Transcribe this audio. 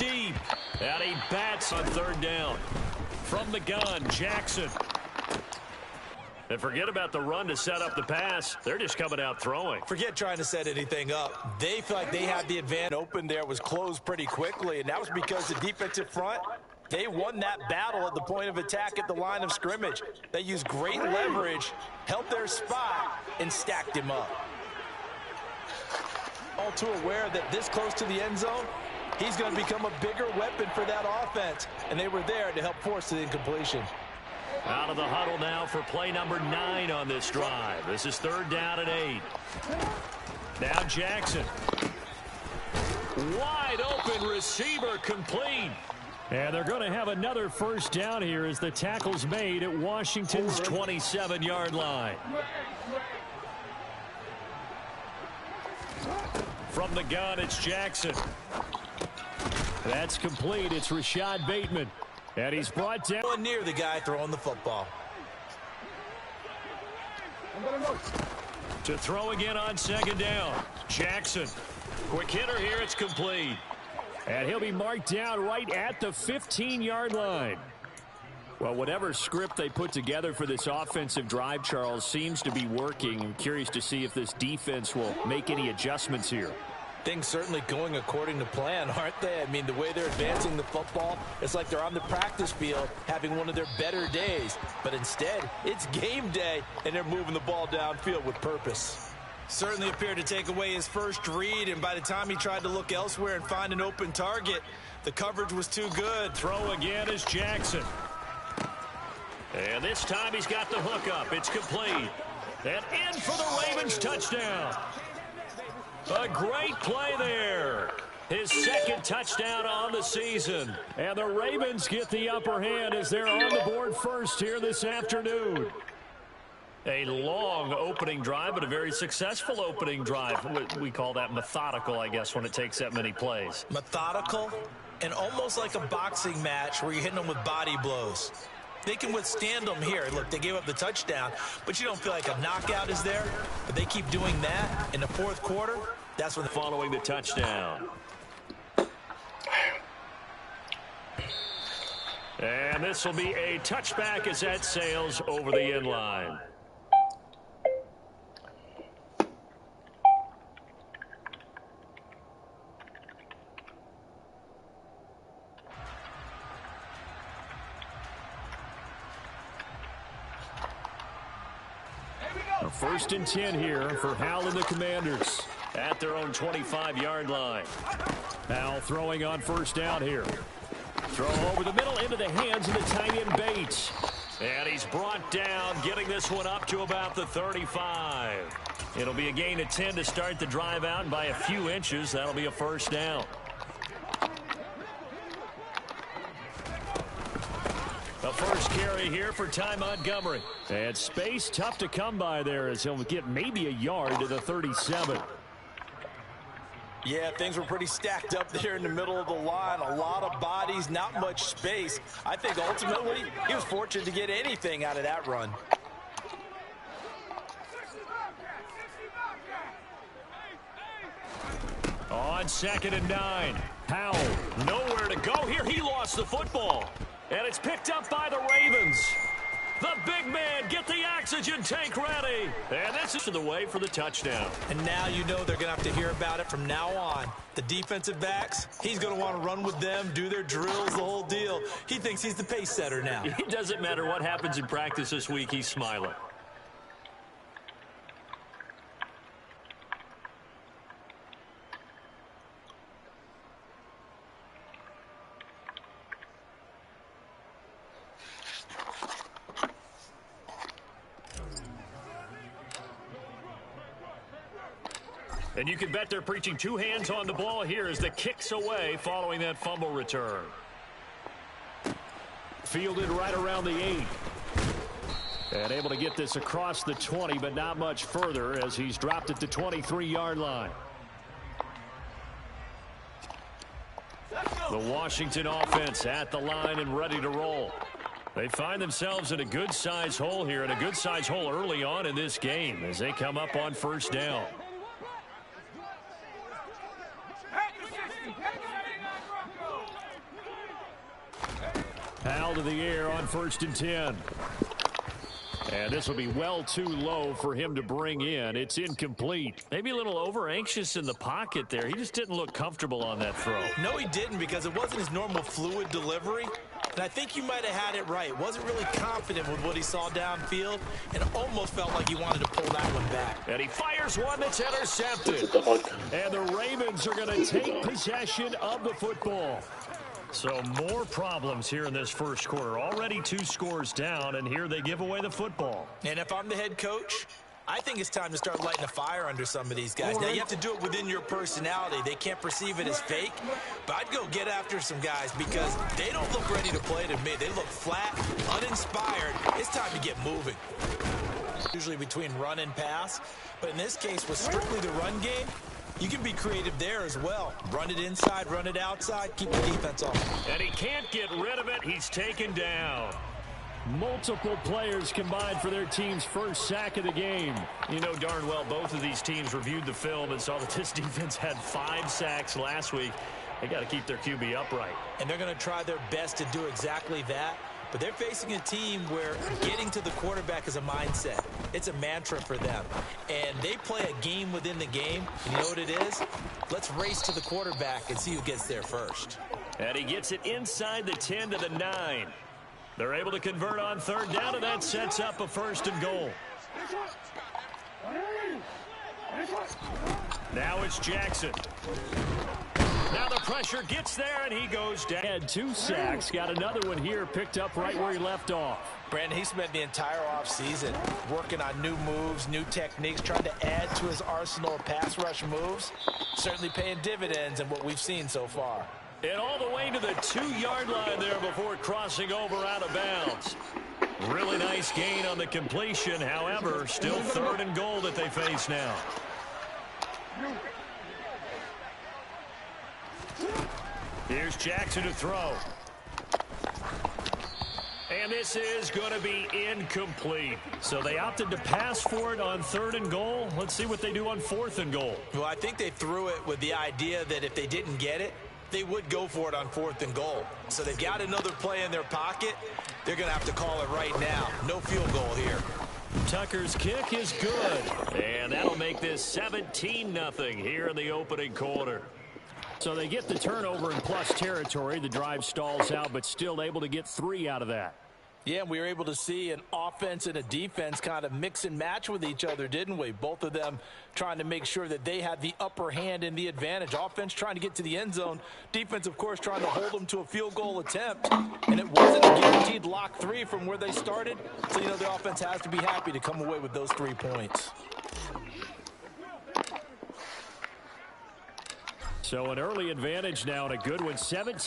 deep. And he bats on third down. From the gun, Jackson. And forget about the run to set up the pass. They're just coming out throwing. Forget trying to set anything up. They feel like they had the advantage. Open there was closed pretty quickly, and that was because the defensive front, they won that battle at the point of attack at the line of scrimmage. They used great leverage, held their spot, and stacked him up. All too aware that this close to the end zone, he's going to become a bigger weapon for that offense, and they were there to help force the incompletion. Out of the huddle now for play number 9 on this drive. This is third down and 8. Now Jackson. Wide open receiver complete. And they're going to have another first down here as the tackle's made at Washington's 27-yard line. From the gun, it's Jackson. That's complete. It's Rashad Bateman. And he's brought down near the guy throwing the football. To throw again on second down. Jackson. Quick hitter here. It's complete. And he'll be marked down right at the 15-yard line. Well, whatever script they put together for this offensive drive, Charles, seems to be working. I'm curious to see if this defense will make any adjustments here. Things certainly going according to plan, aren't they? I mean, the way they're advancing the football, it's like they're on the practice field having one of their better days. But instead, it's game day, and they're moving the ball downfield with purpose. Certainly appeared to take away his first read, and by the time he tried to look elsewhere and find an open target, the coverage was too good. Throw again is Jackson. And this time he's got the hook up. It's complete. And in for the Ravens touchdown. A great play there. His second touchdown on the season. And the Ravens get the upper hand as they're on the board first here this afternoon. A long opening drive, but a very successful opening drive. We call that methodical, I guess, when it takes that many plays. Methodical and almost like a boxing match where you're hitting them with body blows. They can withstand them here. Look, they gave up the touchdown, but you don't feel like a knockout is there. But they keep doing that in the fourth quarter. That's when they're following the touchdown. And this will be a touchback as that sails over the end line. First and 10 here for Howell and the Commanders at their own 25-yard line. Howell throwing on first down here. Throw over the middle into the hands of the tight end Bates. And he's brought down, getting this one up to about the 35. It'll be a gain of 10 to start the drive out, and by a few inches, that'll be a first down. The first carry here for Ty Montgomery. And space tough to come by there as he'll get maybe a yard to the 37. Yeah, things were pretty stacked up there in the middle of the line. A lot of bodies, not much space. I think ultimately he was fortunate to get anything out of that run. On 2nd and 9. Howell nowhere to go here. He lost the football. And it's picked up by the Ravens. The big man, get the oxygen tank ready. And this is the way for the touchdown. And now you know they're going to have to hear about it from now on. The defensive backs, he's going to want to run with them, do their drills, the whole deal. He thinks he's the pace setter now. It doesn't matter what happens in practice this week, he's smiling. And you can bet they're preaching two hands on the ball here as the kick's away following that fumble return. Fielded right around the 8. And able to get this across the 20, but not much further as he's dropped at the 23-yard line. The Washington offense at the line and ready to roll. They find themselves in a good-sized hole here, and a good-sized hole early on in this game as they come up on first down. Foul to the air on 1st and 10. And this will be well too low for him to bring in. It's incomplete. Maybe a little over-anxious in the pocket there. He just didn't look comfortable on that throw. No, he didn't, because it wasn't his normal fluid delivery. And I think you might have had it right. Wasn't really confident with what he saw downfield, and almost felt like he wanted to pull that one back. And he fires one that's intercepted. And the Ravens are going to take possession of the football. So more problems here in this first quarter. Already 2 scores down, and here they give away the football. And if I'm the head coach, I think it's time to start lighting a fire under some of these guys. Now, you have to do it within your personality. They can't perceive it as fake. But I'd go get after some guys because they don't look ready to play to me. They look flat, uninspired. It's time to get moving. Usually between run and pass. But in this case, with strictly the run game, you can be creative there as well. Run it inside, run it outside, keep the defense off. And he can't get rid of it. He's taken down. Multiple players combined for their team's first sack of the game. You know darn well both of these teams reviewed the film and saw that this defense had 5 sacks last week. They got to keep their QB upright. And they're going to try their best to do exactly that. But they're facing a team where getting to the quarterback is a mindset. It's a mantra for them. And they play a game within the game. And you know what it is? Let's race to the quarterback and see who gets there first. And he gets it inside the 10 to the 9. They're able to convert on 3rd down, and that sets up a 1st and goal. Now it's Jackson. Now the pressure gets there, and he goes down. Had 2 sacks, got another one here, picked up right where he left off. Brandon, he spent the entire offseason working on new moves, new techniques, trying to add to his arsenal of pass rush moves. Certainly paying dividends in what we've seen so far. And all the way to the 2-yard line there before crossing over out of bounds. Really nice gain on the completion. However, still 3rd and goal that they face now. Here's Jackson to throw. And this is going to be incomplete. So they opted to pass for it on 3rd and goal. Let's see what they do on 4th and goal. Well, I think they threw it with the idea that if they didn't get it, they would go for it on 4th and goal. So they've got another play in their pocket. They're going to have to call it right now. No field goal here. Tucker's kick is good. And that'll make this 17-0 here in the opening quarter. So they get the turnover in plus territory. The drive stalls out, but still able to get 3 out of that. Yeah, we were able to see an offense and a defense kind of mix and match with each other, didn't we? Both of them trying to make sure that they had the upper hand and the advantage. Offense trying to get to the end zone. Defense, of course, trying to hold them to a field goal attempt. And it wasn't a guaranteed lock 3 from where they started. So, you know, the offense has to be happy to come away with those 3 points. So an early advantage now and a good one. 17